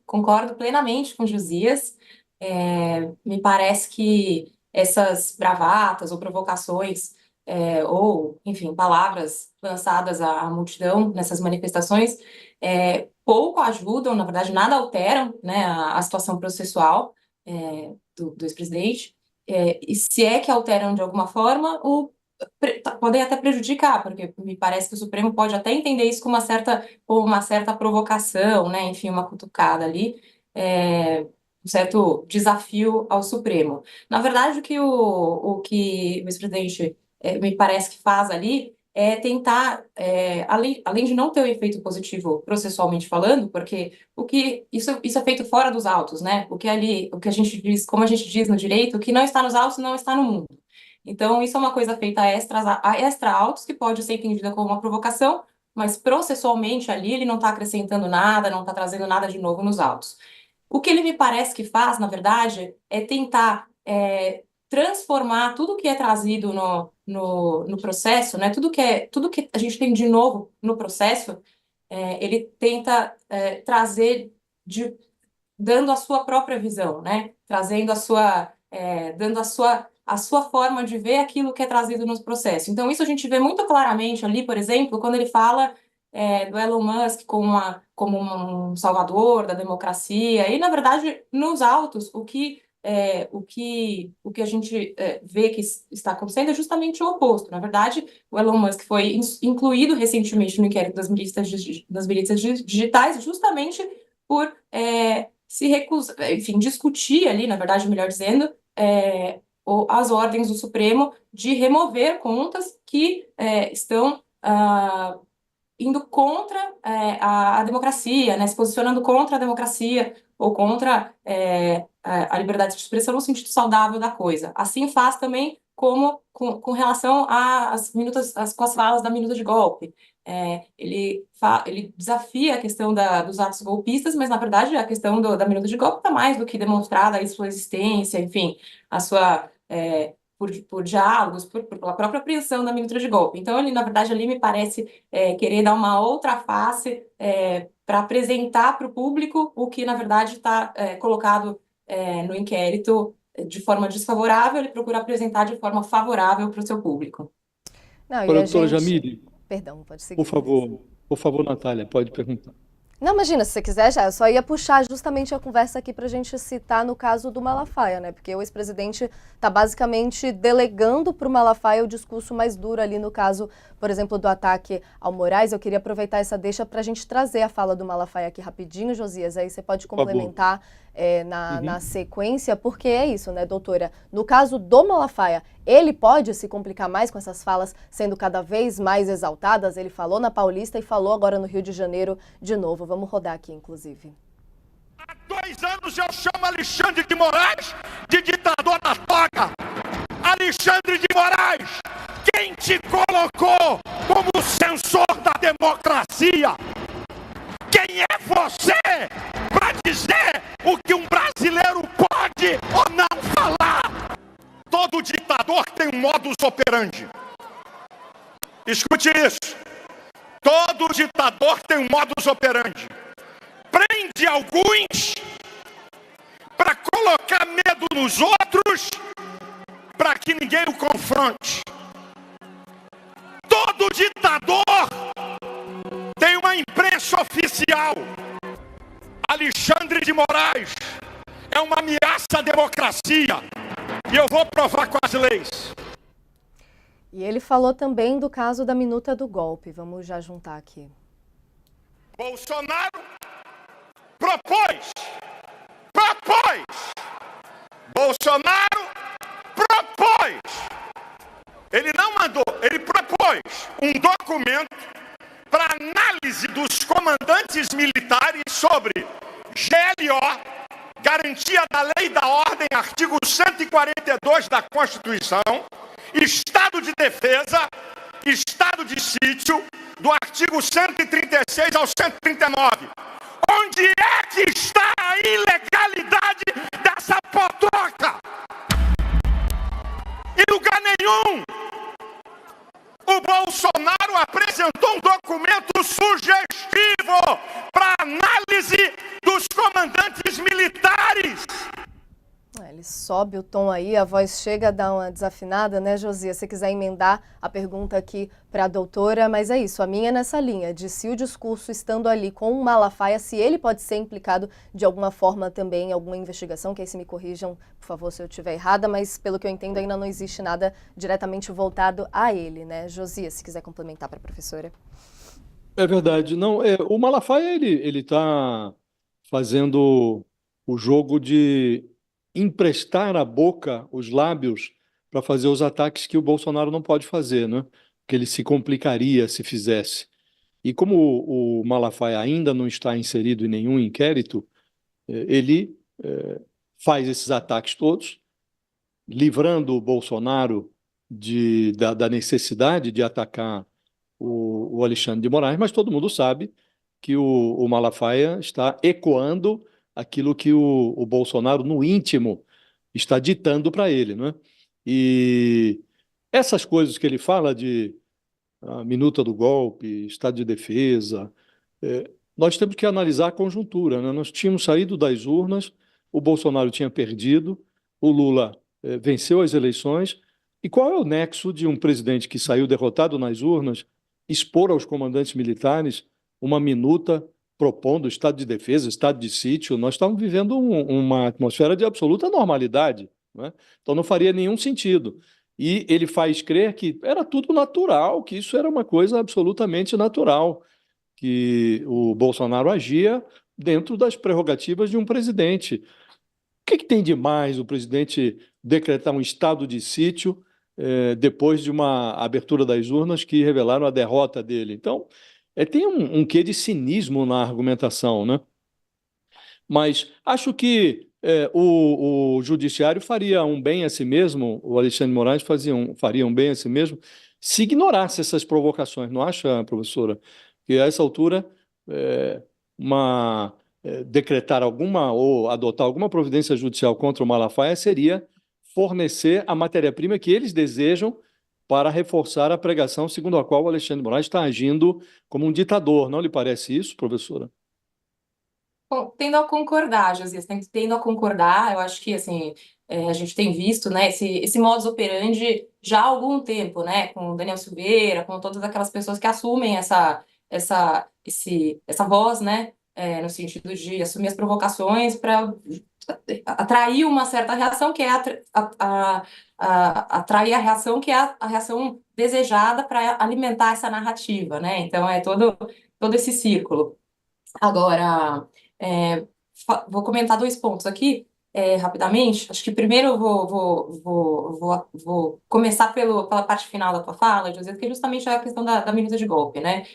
Concordo plenamente com Josias. Me parece que essas bravatas ou provocações, ou, enfim, palavras lançadas à multidão nessas manifestações, pouco ajudam, na verdade, nada alteram, né, a situação processual, do ex-presidente. E se é que alteram de alguma forma, podem até prejudicar, porque me parece que o Supremo pode até entender isso como uma certa provocação, né? Enfim, uma cutucada ali, um certo desafio ao Supremo. Na verdade, o que o ex-presidente me parece que faz ali é tentar, além de não ter o efeito positivo processualmente falando, porque isso é feito fora dos autos, né? O que a gente diz, como a gente diz no direito, o que não está nos autos não está no mundo. Então, isso é uma coisa feita a extra autos, que pode ser entendida como uma provocação, mas processualmente ali ele não está acrescentando nada, não está trazendo nada de novo nos autos. O que ele me parece que faz, na verdade, é tentar transformar tudo que é trazido no processo, né? Tudo que a gente tem de novo no processo, ele tenta trazer dando a sua própria visão, né? Trazendo dando a sua forma de ver aquilo que é trazido nos processos. Então, isso a gente vê muito claramente ali, por exemplo, quando ele fala do Elon Musk como um salvador da democracia, e, na verdade, nos autos, o que a gente vê que está acontecendo é justamente o oposto. Na verdade, o Elon Musk foi incluído recentemente no inquérito das milícias digitais justamente por se recusa, enfim, discutir ali, na verdade, melhor dizendo, as ordens do Supremo de remover contas que estão indo contra a democracia, né, se posicionando contra a democracia ou contra a liberdade de expressão no sentido saudável da coisa. Assim faz também com relação com as falas da minuta de golpe. Ele desafia a questão dos atos golpistas, mas, na verdade, a questão da minuta de golpe está mais do que demonstrada a sua existência, enfim, a sua... por diálogos, pela própria apreensão da minuta de golpe. Então, ele, na verdade, ali me parece querer dar uma outra face para apresentar para o público o que, na verdade, está colocado no inquérito de forma desfavorável, ele procura apresentar de forma favorável para o seu público. Não, e Agora, a doutora gente... Jamile, Perdão, pode seguir. por favor, Natália, pode perguntar. Não, imagina, se você quiser já, eu só ia puxar justamente a conversa aqui para a gente citar no caso do Malafaia, né? Porque o ex-presidente está basicamente delegando para o Malafaia o discurso mais duro ali no caso, por exemplo, do ataque ao Moraes. Eu queria aproveitar essa deixa para a gente trazer a fala do Malafaia aqui rapidinho, Josias, aí você pode complementar na sequência, porque é isso, né, doutora? No caso do Malafaia, ele pode se complicar mais com essas falas sendo cada vez mais exaltadas? Ele falou na Paulista e falou agora no Rio de Janeiro de novo. Vamos rodar aqui, inclusive. Há 2 anos eu chamo Alexandre de Moraes de ditador da toga. Alexandre de Moraes, quem te colocou como censor da democracia? Quem é você para dizer o que um brasileiro pode ou não falar? Todo ditador tem um modus operandi. Escute isso. Todo ditador tem um modus operandi. Prende alguns para colocar medo nos outros, para que ninguém o confronte. Todo ditador tem uma imprensa oficial. Alexandre de Moraes é uma ameaça à democracia. E eu vou provar com as leis. E ele falou também do caso da minuta do golpe. Vamos já juntar aqui. Bolsonaro propôs. Bolsonaro propôs. Ele não mandou, ele propôs um documento para análise dos comandantes militares sobre GLO, garantia da lei e da ordem, artigo 142 da Constituição, estado de defesa, estado de sítio, do artigo 136 ao 139. Onde é que está a ilegalidade dessa potroca? Em lugar nenhum. O Bolsonaro apresentou um documento sugestivo para análise dos comandantes militares. Ele sobe o tom aí, a voz chega a dar uma desafinada, né, Josias? Se quiser emendar a pergunta aqui para a doutora, mas é isso, a minha é nessa linha, de se o discurso estando ali com o Malafaia, se ele pode ser implicado de alguma forma também em alguma investigação, que aí se me corrijam, por favor, se eu estiver errada, mas pelo que eu entendo ainda não existe nada diretamente voltado a ele, né? Josias, se quiser complementar para a professora. É verdade. Não, o Malafaia ele está fazendo o jogo de emprestar a boca, os lábios, para fazer os ataques que o Bolsonaro não pode fazer, né? Que ele se complicaria se fizesse. E como o Malafaia ainda não está inserido em nenhum inquérito, ele faz esses ataques todos, livrando o Bolsonaro da necessidade de atacar o Alexandre de Moraes, mas todo mundo sabe que o Malafaia está ecoando aquilo que o Bolsonaro, no íntimo, está ditando para ele, não é? E essas coisas que ele fala de minuta do golpe, estado de defesa, nós temos que analisar a conjuntura, né? Nós tínhamos saído das urnas, o Bolsonaro tinha perdido, o Lula venceu as eleições, e qual é o nexo de um presidente que saiu derrotado nas urnas expor aos comandantes militares uma minuta propondo estado de defesa, estado de sítio? Nós estamos vivendo uma atmosfera de absoluta normalidade, né? Então não faria nenhum sentido. E ele faz crer que era tudo natural, que isso era uma coisa absolutamente natural, que o Bolsonaro agia dentro das prerrogativas de um presidente. O que tem de mais o presidente decretar um estado de sítio depois de uma abertura das urnas que revelaram a derrota dele? Então, tem um quê de cinismo na argumentação, né? Mas acho que o judiciário faria um bem a si mesmo, o Alexandre de Moraes faria um bem a si mesmo, se ignorasse essas provocações, não acha, professora? Que a essa altura, é, decretar alguma ou adotar alguma providência judicial contra o Malafaia seria fornecer a matéria-prima que eles desejam para reforçar a pregação segundo a qual o Alexandre de Moraes está agindo como um ditador. Não lhe parece isso, professora? Bom, tendo a concordar, Josias, tendo a concordar, eu acho que assim, a gente tem visto, né, esse modus operandi já há algum tempo, né, com o Daniel Silveira, com todas aquelas pessoas que assumem essa voz, né, no sentido de assumir as provocações para atrair uma certa reação, que é atrair a reação que é a reação desejada para alimentar essa narrativa, né? Então é todo esse círculo. Agora, vou comentar dois pontos aqui, rapidamente. Acho que primeiro eu vou começar pela parte final da tua fala, José, que é justamente a questão da minuta de golpe, né?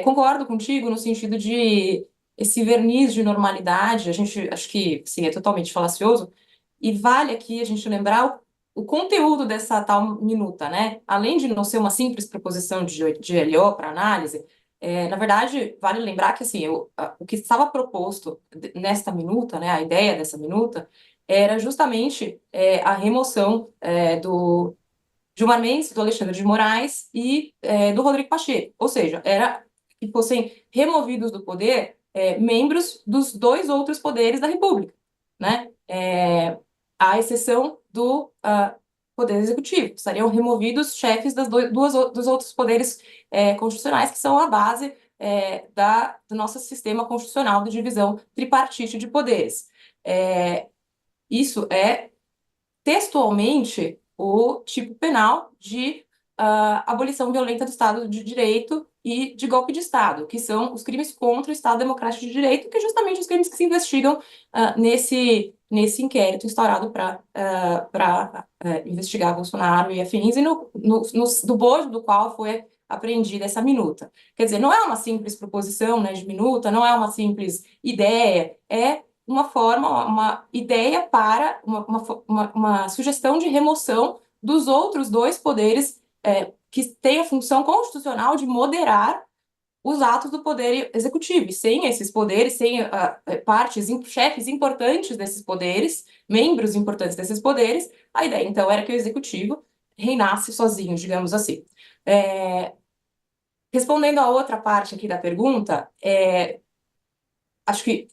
Concordo contigo no sentido de esse verniz de normalidade, a gente acho que sim, é totalmente falacioso, e vale aqui a gente lembrar o conteúdo dessa tal minuta, né? Além de não ser uma simples proposição de LO para análise, na verdade, vale lembrar que assim, o que estava proposto nesta minuta, né, a ideia dessa minuta, era justamente a remoção do Gilmar Mendes, do Alexandre de Moraes e do Rodrigo Pacheco. Ou seja, era que fossem removidos do poder membros dos dois outros poderes da República, né? À exceção do Poder Executivo. Estariam removidos chefes dos outros poderes constitucionais, que são a base do nosso sistema constitucional de divisão tripartite de poderes. Isso é textualmente o tipo penal de abolição violenta do Estado de Direito e de golpe de Estado, que são os crimes contra o Estado Democrático de Direito, que é justamente os crimes que se investigam nesse inquérito instaurado para investigar Bolsonaro e afins, e do bojo do qual foi apreendida essa minuta. Quer dizer, não é uma simples proposição, né, de minuta, não é uma simples ideia, é uma forma, uma ideia para uma sugestão de remoção dos outros dois poderes que têm a função constitucional de moderar os atos do poder executivo. E sem esses poderes, sem chefes importantes desses poderes, membros importantes desses poderes, a ideia, então, era que o executivo reinasse sozinho, digamos assim. Respondendo a outra parte aqui da pergunta, acho que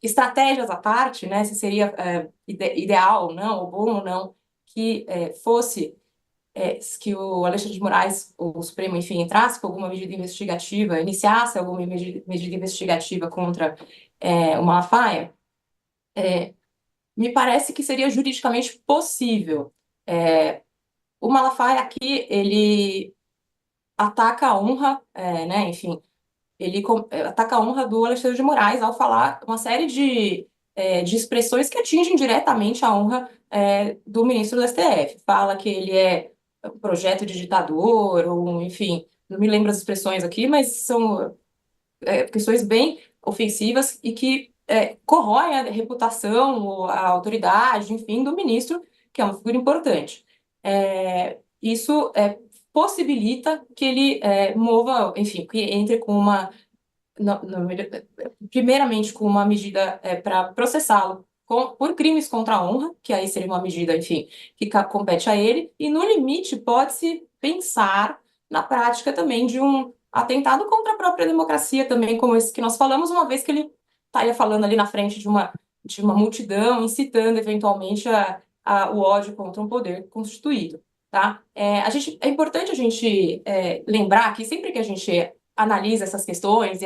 estratégias à parte, né, se seria ideal ou não, ou bom ou não, que fosse que o Alexandre de Moraes, o Supremo, enfim, entrasse com alguma medida investigativa, iniciasse alguma medida investigativa contra o Malafaia, me parece que seria juridicamente possível. O Malafaia aqui, ele ataca a honra, né, enfim, ele ataca a honra do Alexandre de Moraes ao falar uma série de expressões que atingem diretamente a honra do ministro do STF. Fala que ele é um projeto de ditador, ou enfim, não me lembro as expressões aqui, mas são questões bem ofensivas e que corroem a reputação, ou a autoridade, enfim, do ministro, que é uma figura importante. Isso possibilita que ele mova, enfim, que entre com uma primeiramente com uma medida para processá-lo por crimes contra a honra, que aí seria uma medida, enfim, que compete a ele, e no limite pode-se pensar na prática também de um atentado contra a própria democracia também, como esse que nós falamos, uma vez que ele estaria falando ali na frente de uma multidão, incitando eventualmente o ódio contra um poder constituído, tá? É importante a gente lembrar que sempre que a gente analisa essas questões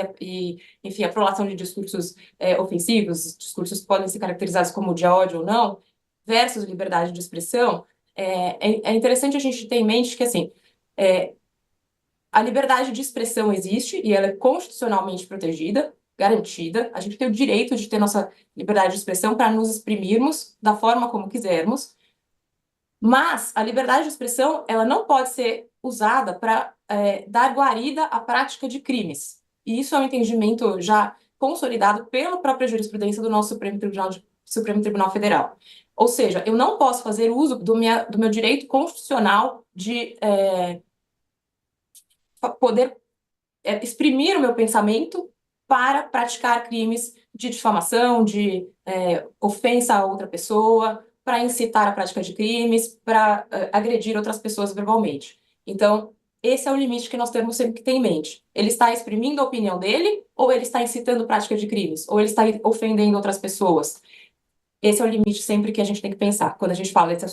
enfim, a prolação de discursos ofensivos, discursos que podem ser caracterizados como de ódio ou não, versus liberdade de expressão, é interessante a gente ter em mente que, assim, a liberdade de expressão existe e ela é constitucionalmente protegida, garantida. A gente tem o direito de ter nossa liberdade de expressão para nos exprimirmos da forma como quisermos, mas a liberdade de expressão ela não pode ser usada para dar guarida à prática de crimes. E isso é um entendimento já consolidado pela própria jurisprudência do nosso Supremo Tribunal Federal. Ou seja, eu não posso fazer uso do meu direito constitucional de poder exprimir o meu pensamento para praticar crimes de difamação, de ofensa a outra pessoa, para incitar a prática de crimes, para agredir outras pessoas verbalmente. Então, esse é o limite que nós temos sempre que ter em mente. Ele está exprimindo a opinião dele, ou ele está incitando prática de crimes, ou ele está ofendendo outras pessoas? Esse é o limite sempre que a gente tem que pensar quando a gente fala desse assunto.